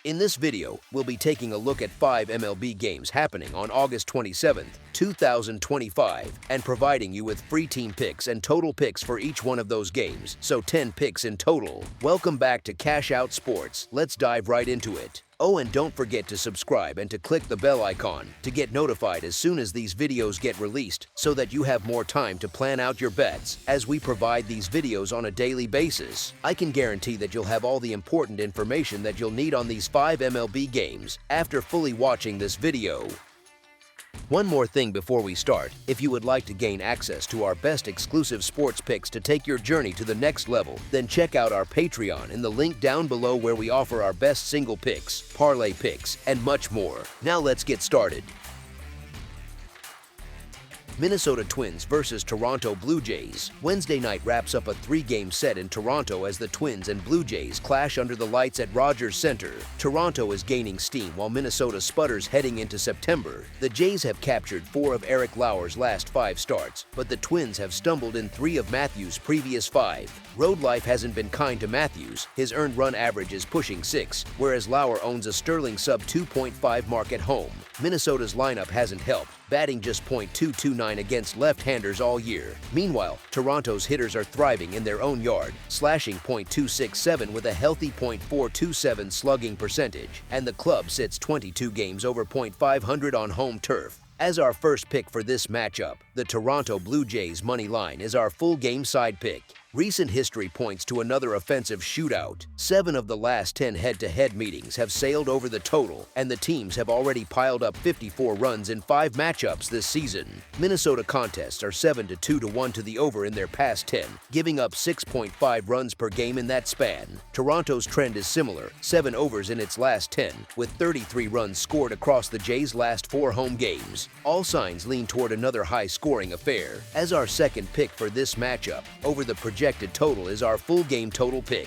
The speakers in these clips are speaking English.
In this video, we'll be taking a look at 5 MLB games happening on August 27th, 2025, and providing you with free team picks and total picks for each one of those games, so 10 picks in total. Welcome back to Cash Out Sports. Let's dive right into it. Oh, and don't forget to subscribe and to click the bell icon to get notified as soon as these videos get released so that you have more time to plan out your bets as we provide these videos on a daily basis. I can guarantee that you'll have all the important information that you'll need on these 5 MLB games after fully watching this video. One more thing before we start, if you would like to gain access to our best exclusive sports picks to take your journey to the next level, then check out our Patreon in the link down below where we offer our best single picks, parlay picks, and much more. Now let's get started. Minnesota Twins versus Toronto Blue Jays. Wednesday night wraps up a 3-game set in Toronto as the Twins and Blue Jays clash under the lights at Rogers Center. Toronto is gaining steam while Minnesota sputters heading into September. The Jays have captured 4 of Eric Lauer's last 5 starts, but the Twins have stumbled in 3 of Matthews' previous 5. Road life hasn't been kind to Matthews. His earned run average is pushing 6, whereas Lauer owns a sterling sub 2.5 mark at home. Minnesota's lineup hasn't helped, batting just .229 against left-handers all year. Meanwhile, Toronto's hitters are thriving in their own yard, slashing .267 with a healthy .427 slugging percentage, and the club sits 22 games over .500 on home turf. As our first pick for this matchup, the Toronto Blue Jays money line is our full game side pick. Recent history points to another offensive shootout. 7 of the last 10 head-to-head meetings have sailed over the total, and the teams have already piled up 54 runs in 5 matchups this season. Minnesota contests are 7-2-1 to the over in their past 10, giving up 6.5 runs per game in that span. Toronto's trend is similar, 7 overs in its last 10, with 33 runs scored across the Jays' last 4 home games. All signs lean toward another high-scoring affair. As our second pick for this matchup, over the projected total is our full game total pick.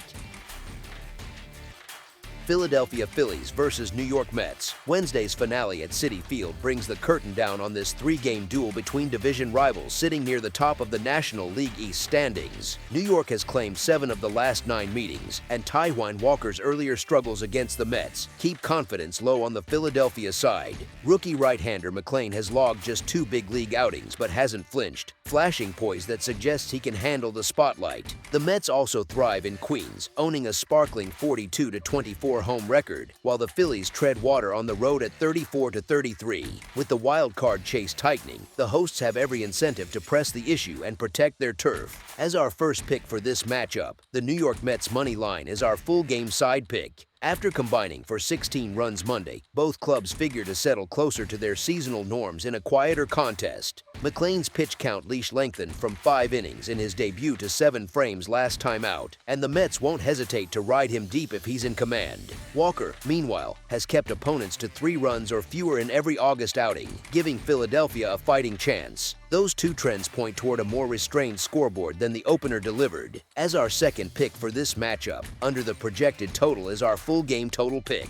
Philadelphia Phillies versus New York Mets. Wednesday's finale at Citi Field brings the curtain down on this 3-game duel between division rivals sitting near the top of the National League East standings. New York has claimed 7 of the last 9 meetings, and Taijuan Walker's earlier struggles against the Mets keep confidence low on the Philadelphia side. Rookie right-hander McClain has logged just 2 big league outings but hasn't flinched, flashing poise that suggests he can handle the spotlight. The Mets also thrive in Queens, owning a sparkling 42-24 home record, while the Phillies tread water on the road at 34-33. With the wild card chase tightening, the hosts have every incentive to press the issue and protect their turf. As our first pick for this matchup, the New York Mets money line is our full game side pick. After combining for 16 runs Monday, both clubs figure to settle closer to their seasonal norms in a quieter contest. McClain's pitch count leash lengthened from 5 innings in his debut to 7 frames last time out, and the Mets won't hesitate to ride him deep if he's in command. Walker, meanwhile, has kept opponents to 3 runs or fewer in every August outing, giving Philadelphia a fighting chance. Those 2 trends point toward a more restrained scoreboard than the opener delivered. As our second pick for this matchup, under the projected total is our full game total pick.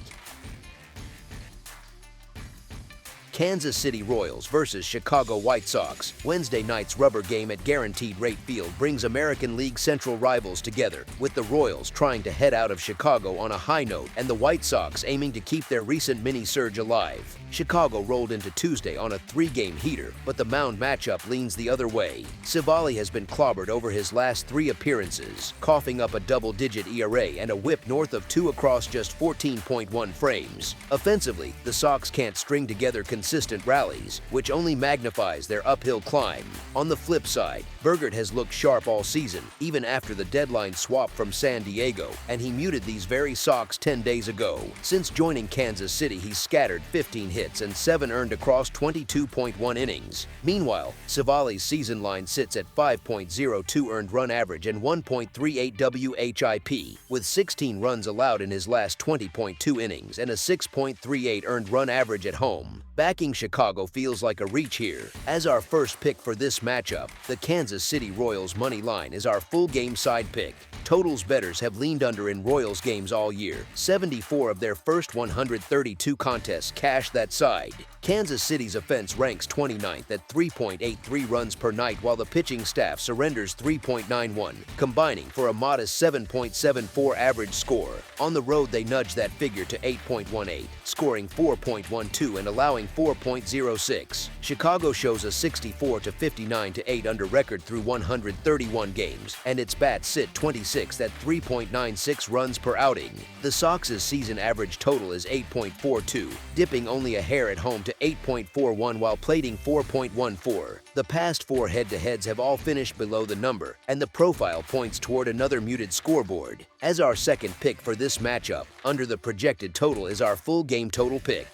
Kansas City Royals versus Chicago White Sox. Wednesday night's rubber game at Guaranteed Rate Field brings American League Central rivals together, with the Royals trying to head out of Chicago on a high note and the White Sox aiming to keep their recent mini-surge alive. Chicago rolled into Tuesday on a 3-game heater, but the mound matchup leans the other way. Civale has been clobbered over his last 3 appearances, coughing up a double-digit ERA and a whip north of 2 across just 14.1 frames. Offensively, the Sox can't string together consistent rallies, which only magnifies their uphill climb. On the flip side, Bergert has looked sharp all season, even after the deadline swap from San Diego, and he muted these very Sox 10 days ago. Since joining Kansas City, he's scattered 15 hits and 7 earned across 22.1 innings. Meanwhile, Civale's season line sits at 5.02 earned run average and 1.38 WHIP, with 16 runs allowed in his last 20.2 innings and a 6.38 earned run average at home. Backing Chicago feels like a reach here. As our first pick for this matchup, the Kansas City Royals money line is our full game side pick. Totals bettors have leaned under in Royals games all year. 74 of their first 132 contests cashed that side. Kansas City's offense ranks 29th at 3.83 runs per night, while the pitching staff surrenders 3.91, combining for a modest 7.74 average score. On the road, they nudge that figure to 8.18, scoring 4.12 and allowing 4.06. Chicago shows a 64-59-8 under record through 131 games, and its bats sit 26th at 3.96 runs per outing. The Sox's season average total is 8.42, dipping only a hair at home to 8.41 while plating 4.14. The past 4 head-to-heads have all finished below the number, and the profile points toward another muted scoreboard. As our second pick for this matchup, under the projected total is our full game total pick.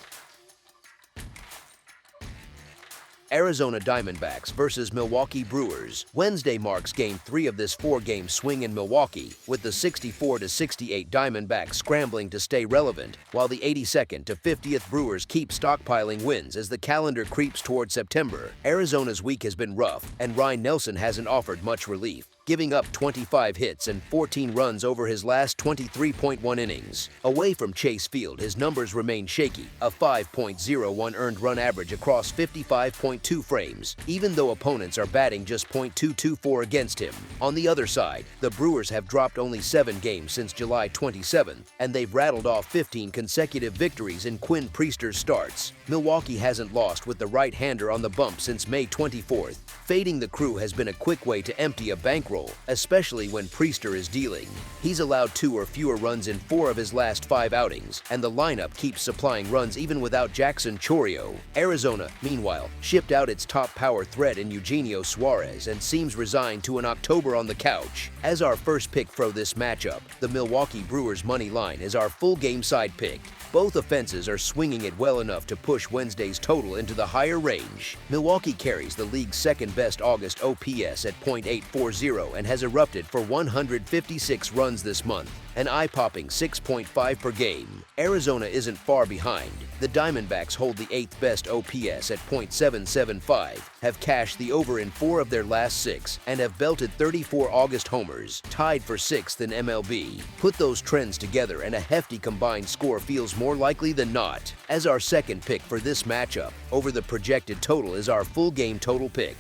Arizona Diamondbacks versus Milwaukee Brewers. Wednesday marks Game 3 of this 4-game swing in Milwaukee, with the 64-68 Diamondbacks scrambling to stay relevant, while the 82nd to 50th Brewers keep stockpiling wins as the calendar creeps toward September. Arizona's week has been rough, and Ryan Nelson hasn't offered much relief, giving up 25 hits and 14 runs over his last 23.1 innings. Away from Chase Field, his numbers remain shaky, a 5.01 earned run average across 55.2 frames, even though opponents are batting just .224 against him. On the other side, the Brewers have dropped only 7 games since July 27th, and they've rattled off 15 consecutive victories in Quinn Priester's starts. Milwaukee hasn't lost with the right-hander on the bump since May 24th. Fading the Crew has been a quick way to empty a bankroll, especially when Priester is dealing. He's allowed 2 or fewer runs in 4 of his last 5 outings, and the lineup keeps supplying runs even without Jackson Chourio. Arizona, meanwhile, shipped out its top power threat in Eugenio Suarez and seems resigned to an October on the couch. As our first pick for this matchup, the Milwaukee Brewers money line is our full game side pick. Both offenses are swinging it well enough to push Wednesday's total into the higher range. Milwaukee carries the league's second-best August OPS at .840 and has erupted for 156 runs this month, an eye-popping 6.5 per game. Arizona isn't far behind. The Diamondbacks hold the 8th best OPS at .775, have cashed the over in 4 of their last 6, and have belted 34 August homers, tied for 6th in MLB. Put those trends together and a hefty combined score feels more likely than not. As our second pick for this matchup, over the projected total is our full game total pick.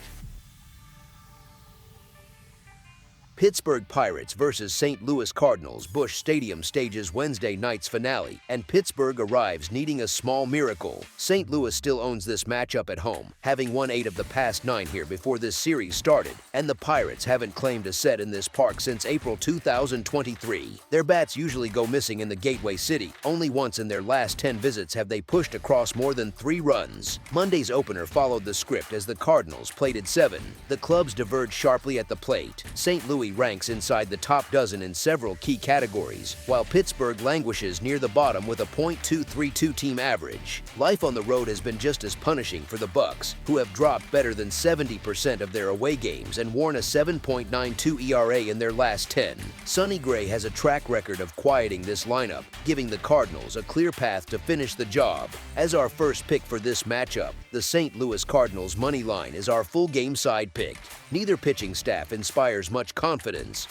Pittsburgh Pirates versus St. Louis Cardinals. Busch Stadium stages Wednesday night's finale, and Pittsburgh arrives needing a small miracle. St. Louis still owns this matchup at home, having won 8 of the past 9 here before this series started, and the Pirates haven't claimed a set in this park since April 2023. Their bats usually go missing in the Gateway City. Only once in their last 10 visits have they pushed across more than 3 runs. Monday's opener followed the script as the Cardinals plated 7. The clubs diverged sharply at the plate. St. Louis ranks inside the top dozen in several key categories, while Pittsburgh languishes near the bottom with a .232 team average. Life on the road has been just as punishing for the Bucks, who have dropped better than 70% of their away games and worn a 7.92 ERA in their last 10. Sonny Gray has a track record of quieting this lineup, giving the Cardinals a clear path to finish the job. As our first pick for this matchup, the St. Louis Cardinals money line is our full game side pick. Neither pitching staff inspires much confidence.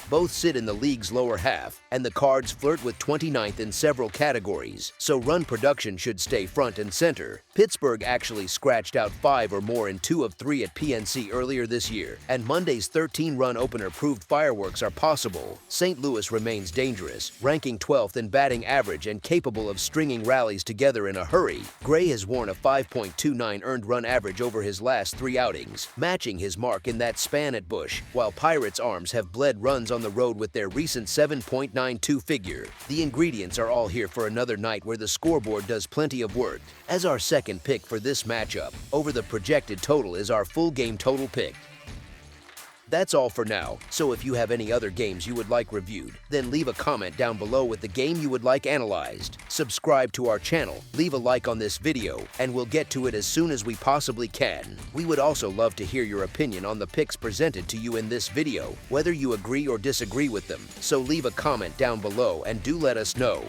Both sit in the league's lower half, and the Cards flirt with 29th in several categories, so run production should stay front and center. Pittsburgh actually scratched out 5 or more in 2 of 3 at PNC earlier this year, and Monday's 13-run opener proved fireworks are possible. St. Louis remains dangerous, ranking 12th in batting average and capable of stringing rallies together in a hurry. Gray has worn a 5.29 earned run average over his last 3 outings, matching his mark in that span at Busch, while Pirates' arms have bled runs on the road with their recent 7.92 figure. The ingredients are all here for another night where the scoreboard does plenty of work. As our second pick for this matchup, over the projected total is our full game total pick. That's all for now, so if you have any other games you would like reviewed, then leave a comment down below with the game you would like analyzed. Subscribe to our channel, leave a like on this video, and we'll get to it as soon as we possibly can. We would also love to hear your opinion on the picks presented to you in this video, whether you agree or disagree with them, so leave a comment down below and do let us know.